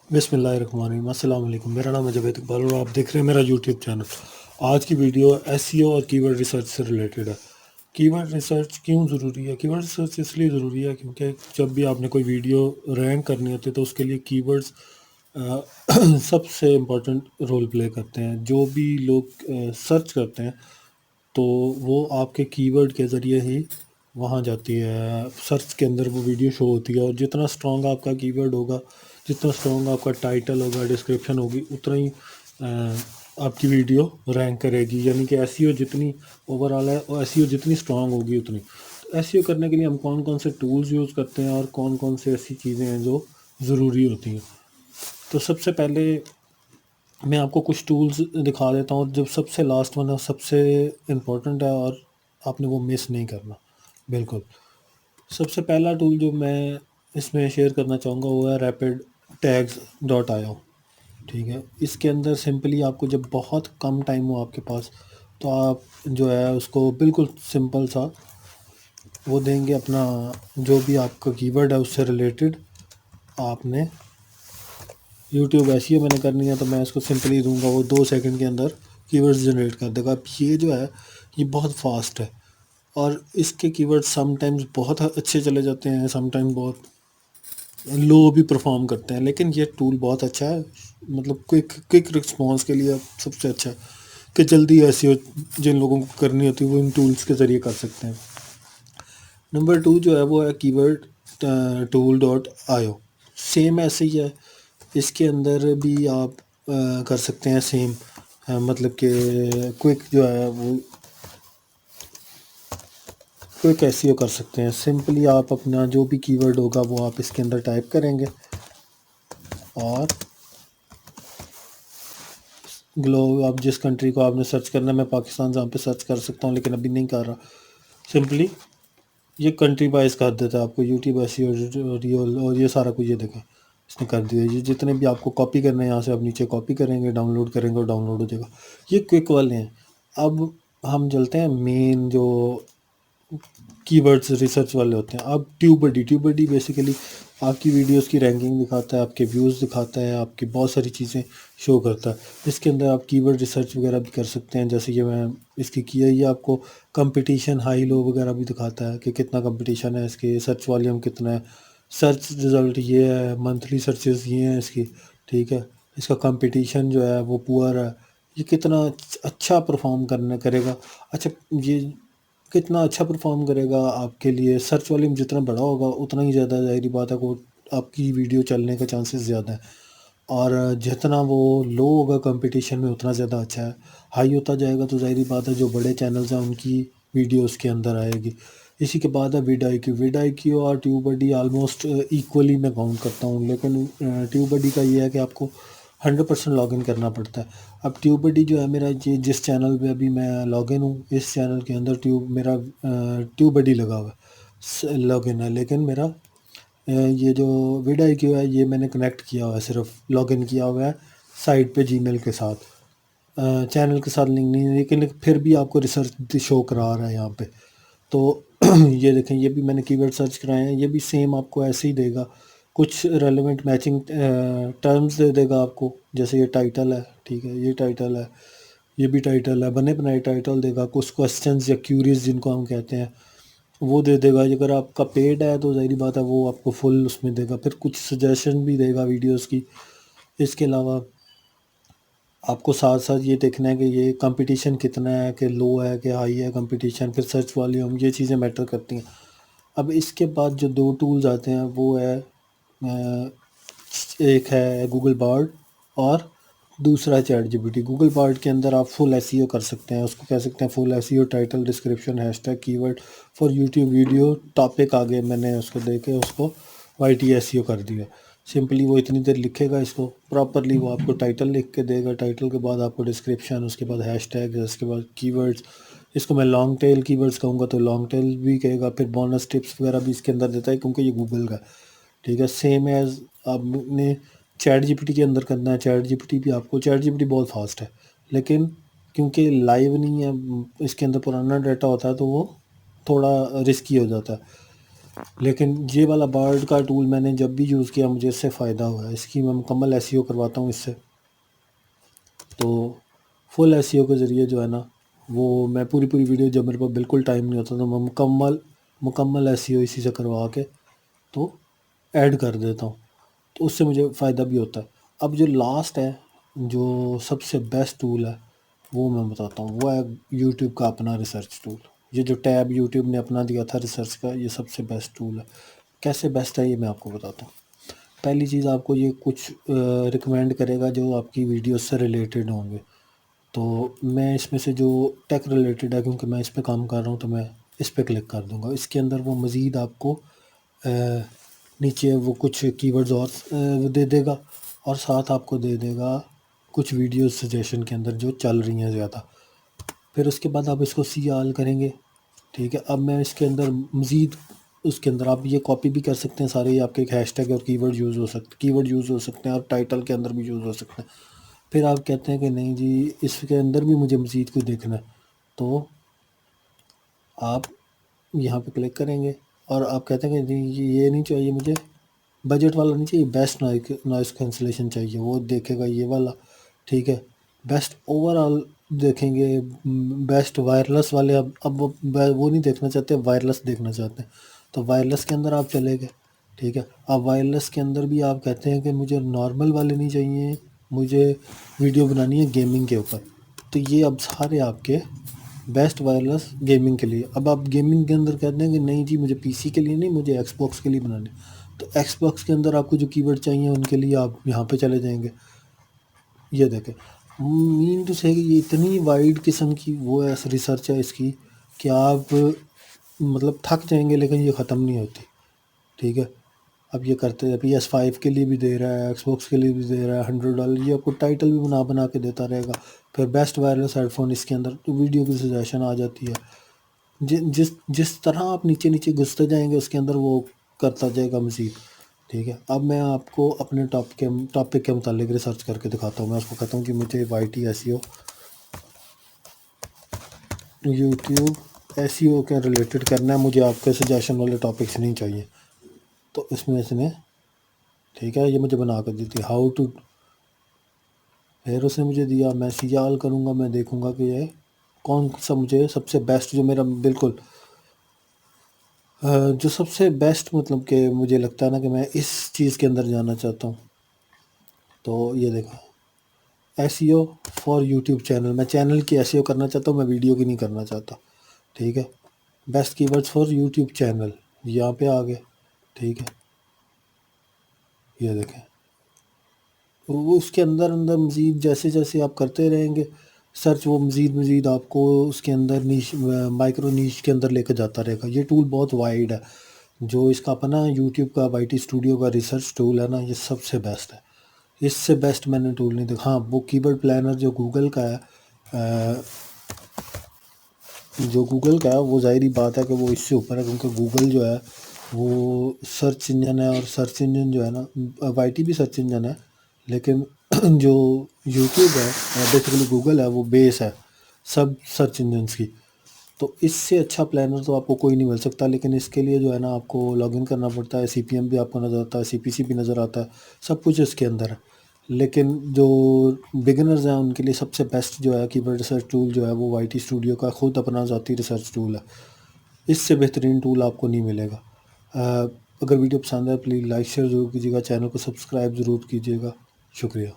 बिस्मिल्लाहिर्रहमानिर्रहीम। अस्सलाम वालेकुम। मेरा नाम है जावेद इकबाल और आप देख रहे हैं मेरा यूट्यूब चैनल। आज की वीडियो एसईओ और कीवर्ड रिसर्च से रिलेटेड है। कीवर्ड रिसर्च क्यों ज़रूरी है? कीवर्ड रिसर्च इसलिए ज़रूरी है क्योंकि जब भी आपने कोई वीडियो रैंक करनी होती है तो उसके लिए कीवर्ड्स सबसे इम्पोर्टेंट रोल प्ले करते हैं। जो भी लोग सर्च करते हैं तो वो आपके कीवर्ड के ज़रिए ही वहाँ जाती है, सर्च के अंदर वो वीडियो शो होती है। और जितना स्ट्रॉन्ग आपका कीवर्ड होगा, जितना स्ट्रॉन्ग आपका टाइटल होगा, डिस्क्रिप्शन होगी, उतना ही आपकी वीडियो रैंक करेगी। यानी कि एसईओ जितनी ओवरऑल है और एसईओ जितनी स्ट्रॉन्ग होगी उतनी। तो एसईओ करने के लिए हम कौन कौन से टूल्स यूज़ करते हैं और कौन कौन से ऐसी चीज़ें हैं जो ज़रूरी होती हैं। तो सबसे पहले मैं आपको कुछ टूल्स दिखा देता हूँ, और जब सबसे लास्ट वाला सबसे इम्पोर्टेंट है और आपने वो मिस नहीं करना बिल्कुल। सबसे पहला टूल जो मैं इसमें शेयर करना चाहूँगा वो है रैपिड टैग्स डॉट आयो। ठीक है, इसके अंदर सिंपली आपको जब बहुत कम टाइम हो आपके पास तो आप जो है उसको बिल्कुल सिंपल सा वो देंगे, अपना जो भी आपका कीवर्ड है उससे रिलेटेड। आपने यूट्यूब एसईओ मैंने करनी है तो मैं इसको सिंपली दूंगा, वो 2 सेकंड के अंदर कीवर्ड्स जनरेट कर देगा। अब ये जो है ये बहुत फास्ट है और इसके कीवर्ड समटाइम्स बहुत अच्छे चले जाते हैं, समटाइम बहुत लो भी परफॉर्म करते हैं। लेकिन ये टूल बहुत अच्छा है, मतलब क्विक क्विक रिस्पॉन्स के लिए सबसे अच्छा है कि जल्दी एसईओ जिन लोगों को करनी होती है वो इन टूल्स के ज़रिए कर सकते हैं। नंबर 2 जो है वो है कीवर्ड टूल डॉट आयो। सेम ऐसे ही है, इसके अंदर भी आप कर सकते हैं सेम। मतलब कि क्विक जो है वो क्विक एसईओ कर सकते हैं। सिंपली आप अपना जो भी कीवर्ड होगा वो आप इसके अंदर टाइप करेंगे और ग्लो आप जिस कंट्री को आपने सर्च करना है, मैं पाकिस्तान जहाँ पे सर्च कर सकता हूँ लेकिन अभी नहीं कर रहा। सिंपली ये कंट्री वाइज कर देता है आपको यूट्यूब एसईओ रियल, और ये सारा कुछ ये देखें इसने कर दिया। ये जितने भी आपको कॉपी करने हैं यहाँ से आप नीचे कॉपी करेंगे, डाउनलोड करेंगे और डाउनलोड हो जाएगा। ये क्विक वाले हैं। अब हम चलते हैं मेन जो कीवर्ड्स रिसर्च वाले होते हैं। अब ट्यूबरडी बेसिकली आपकी वीडियोस की रैंकिंग दिखाता है, आपके व्यूज़ दिखाता है, आपकी बहुत सारी चीज़ें शो करता है। इसके अंदर आप कीवर्ड रिसर्च वगैरह भी कर सकते हैं, जैसे कि मैं इसकी किया ये आपको कंपटीशन हाई लो वगैरह भी दिखाता है कि कितना कंपटीशन है, इसके सर्च वॉल्यूम कितना है, सर्च रिज़ल्ट ये है, मंथली सर्चेस ये हैं इसकी। ठीक है, इसका कंपटीशन जो है वो पुअर है, ये कितना अच्छा परफॉर्म करने करेगा। अच्छा, ये कितना अच्छा परफॉर्म करेगा आपके लिए, सर्च वॉल्यूम जितना बड़ा होगा उतना ही ज़्यादा ज़ाहिरी बात है को आपकी वीडियो चलने के चांसेस ज़्यादा हैं। और जितना वो लो होगा कंपटीशन में उतना ज़्यादा अच्छा है। हाई होता जाएगा तो ज़ाहिरी बात है जो बड़े चैनल्स हैं उनकी वीडियो उसके अंदर आएगी। इसी के बाद है विड आई क्यू और ट्यूबरडी ऑलमोस्ट इक्वली मैं काउंट करता हूँ, लेकिन ट्यूबरडी का ये है कि आपको 100% लॉगिन करना पड़ता है। अब ट्यूबरडी जो है मेरा ये जिस चैनल पे अभी मैं लॉगिन हूँ, इस चैनल के अंदर मेरा ट्यूबरडी लगा हुआ है, लॉगिन है। लेकिन मेरा ये जो विड आई क्यू है ये मैंने कनेक्ट किया हुआ है, सिर्फ लॉगिन किया हुआ है साइट पे जीमेल के साथ, चैनल के साथ लिंक नहीं है। लेकिन फिर भी आपको रिसर्च शो करा रहा है यहाँ पे। तो ये देखें, ये भी मैंने कीवर्ड सर्च कराए हैं, ये भी सेम आपको ऐसे ही देगा। कुछ रेलेवेंट मैचिंग टर्म्स दे देगा आपको, जैसे ये टाइटल है, ठीक है, ये टाइटल है, ये भी टाइटल है, बने बनाए टाइटल देगा। कुछ क्वेश्चंस या क्यूरीज जिनको हम कहते हैं वो दे देगा। अगर आपका पेड है तो ज़ाहिर बात है वो आपको फुल उसमें देगा। फिर कुछ सजेशन भी देगा वीडियोस की। इसके अलावा आपको साथ साथ ये देखना है कि ये कंपटीशन कितना है, कि लो है कि हाई है कंपटीशन। फिर सर्च वॉल्यूम, ये चीज़ें मैटर करती हैं। अब इसके बाद जो 2 टूल्स आते हैं वो है एक है गूगल बार्ड और दूसरा है चैट जीपीटी। गूगल बार्ड के अंदर आप फुल एसईओ कर सकते हैं, उसको कह सकते हैं full SEO, title, description, hashtag, keyword for YouTube video, topic आगे मैंने उसको दे के उसको वाईटी एसईओ कर दिया। सिंपली वो इतनी देर लिखेगा इसको प्रॉपरली, वो आपको टाइटल लिख के देगा, टाइटल के बाद आपको डिस्क्रिप्शन, उसके बाद हैशटैग, उसके बाद कीवर्ड्स। इसको मैं लॉन्ग टेल कीवर्ड्स कहूँगा तो लॉन्ग टेल भी कहेगा। फिर बोनस टिप्स वगैरह भी इसके अंदर देता है क्योंकि ये गूगल का है। ठीक है, सेम एज आपने चैट जीपीटी के अंदर करना है। चैट जीपीटी भी आपको, चैट जीपीटी बहुत फास्ट है लेकिन क्योंकि लाइव नहीं है, इसके अंदर पुराना डाटा होता है तो वो थोड़ा रिस्की हो जाता है। लेकिन ये वाला बर्ड का टूल मैंने जब भी यूज़ किया मुझे इससे फ़ायदा हुआ है। इसकी मैं मुकम्मल एसईओ करवाता हूँ इससे। तो फुल एसईओ के ज़रिए जो है ना, वो मैं पूरी वीडियो, जब मेरे पास बिल्कुल टाइम नहीं होता तो मैं मुकम्मल एसईओ इसी से करवा के तो ऐड कर देता हूँ। तो उससे मुझे फ़ायदा भी होता है। अब जो लास्ट है, जो सबसे बेस्ट टूल है, वो मैं बताता हूँ। वो है यूट्यूब का अपना रिसर्च टूल। ये जो टैब यूट्यूब ने अपना दिया था रिसर्च का, ये सबसे बेस्ट टूल है। कैसे बेस्ट है ये मैं आपको बताता हूँ। पहली चीज़, आपको ये कुछ रिकमेंड करेगा जो आपकी वीडियो से रिलेटेड होंगे। तो मैं इसमें से जो टेक रिलेटेड है, क्योंकि मैं इस पे काम कर रहा हूँ, तो मैं इस पे क्लिक कर दूँगा। इसके अंदर वो मज़ीद आपको नीचे वो कुछ कीवर्ड्स और दे देगा, और साथ आपको दे देगा कुछ वीडियो सजेशन के अंदर जो चल रही हैं ज़्यादा। फिर उसके बाद आप इसको सी ऑल करेंगे, ठीक है। अब मैं इसके अंदर मज़ीद, उसके अंदर आप ये कॉपी भी कर सकते हैं सारे, ये आपके एक हैशटैग और कीवर्ड यूज़ हो सकते हैं, और टाइटल के अंदर भी यूज़ हो सकते हैं। फिर आप कहते हैं कि नहीं जी, इसके अंदर भी मुझे मज़ीद कुछ देखना है, तो आप यहाँ पे क्लिक करेंगे, और आप कहते हैं कि जी ये नहीं चाहिए मुझे, बजट वाला नहीं चाहिए, बेस्ट नॉइस कैंसलेशन चाहिए, वो देखेगा ये वाला, ठीक है। बेस्ट ओवरऑल देखेंगे, बेस्ट वायरलेस वाले, अब वो नहीं देखना चाहते, वायरलेस देखना चाहते हैं। तो वायरलेस के अंदर आप चले गए, ठीक है। अब वायरलेस के अंदर भी आप कहते हैं कि मुझे नॉर्मल वाले नहीं चाहिए, मुझे वीडियो बनानी है गेमिंग के ऊपर। तो ये अब सारे आपके बेस्ट वायरलेस गेमिंग के लिए। अब आप गेमिंग के अंदर कहते हैं कि नहीं जी, मुझे पीसी के लिए नहीं, मुझे एक्सबॉक्स के लिए बनाने। तो एक्सबॉक्स के अंदर आपको जो कीवर्ड चाहिए उनके लिए आप यहाँ पे चले जाएंगे। ये देखें, मीन टू से कि ये इतनी वाइड किस्म की वो है, रिसर्च है इसकी, कि आप मतलब थक जाएंगे, लेकिन ये ख़त्म नहीं होती, ठीक है। अब ये करते हैं, PS5 के लिए भी दे रहा है, एक्सबॉक्स के लिए भी दे रहा है, $100 ये आपको टाइटल भी बना के देता रहेगा। फिर बेस्ट वायरलेस हेडफोन इसके अंदर तो वीडियो की सजेशन आ जाती है। जिस जिस तरह आप नीचे नीचे घुसते जाएंगे उसके अंदर वो करता जाएगा मज़ीद, ठीक है। अब मैं आपको अपने टॉपिक के मुतालिक रिसर्च करके दिखाता हूँ। मैं उसको कहता हूँ कि मुझे YT SEO, यूट्यूब SEO के रिलेटेड करना है, मुझे आपके सजेशन वाले टॉपिक्स नहीं चाहिए। तो इसमें इसने, ठीक है, ये मुझे बना कर दी थी हाउ टू। फिर उसने मुझे दिया, मैं सियाल करूँगा, मैं देखूँगा कि ये कौन सा मुझे सबसे बेस्ट, जो मेरा बिल्कुल जो सबसे बेस्ट, मतलब कि मुझे लगता है ना कि मैं इस चीज़ के अंदर जाना चाहता हूँ। तो ये देखो, SEO फॉर यूट्यूब चैनल, मैं चैनल की SEO करना चाहता हूँ, मैं वीडियो की नहीं करना चाहता, ठीक है। Best keywords for YouTube channel, यहाँ पे आ गए, ठीक है। ये देखें, वो उसके अंदर अंदर मज़ीद जैसे जैसे आप करते रहेंगे सर्च, वो मज़ीद आपको उसके अंदर नीश, माइक्रो नीश के अंदर लेकर जाता रहेगा। ये टूल बहुत वाइड है। जो इसका अपना यूट्यूब का YT स्टूडियो का रिसर्च टूल है ना, ये सबसे बेस्ट है। इससे बेस्ट मैंने टूल नहीं देखा। हाँ, वो कीवर्ड प्लानर जो गूगल का है, वो ज़ाहिरी बात है कि वो इससे ऊपर है, क्योंकि गूगल जो है वो सर्च इंजन है, और सर्च इंजन जो है ना, YT भी सर्च इंजन है, लेकिन जो यूट्यूब है, बेसिकली गूगल है, वो बेस है सब सर्च इंजन्स की। तो इससे अच्छा प्लानर तो आपको कोई नहीं मिल सकता, लेकिन इसके लिए जो है ना, आपको लॉगिन करना पड़ता है, CPM भी आपको नज़र आता है, CPC भी नज़र आता है, सब कुछ इसके अंदर है। लेकिन जो बिगिनर्स हैं उनके लिए सबसे बेस्ट जो है कीवर्ड रिसर्च टूल जो है, वो YT स्टूडियो का खुद अपना ज़ाती रिसर्च टूल है। इससे बेहतरीन टूल आपको नहीं मिलेगा। अगर वीडियो पसंद है प्लीज़ लाइक शेयर ज़रूर कीजिएगा, चैनल को सब्सक्राइब ज़रूर कीजिएगा। शुक्रिया।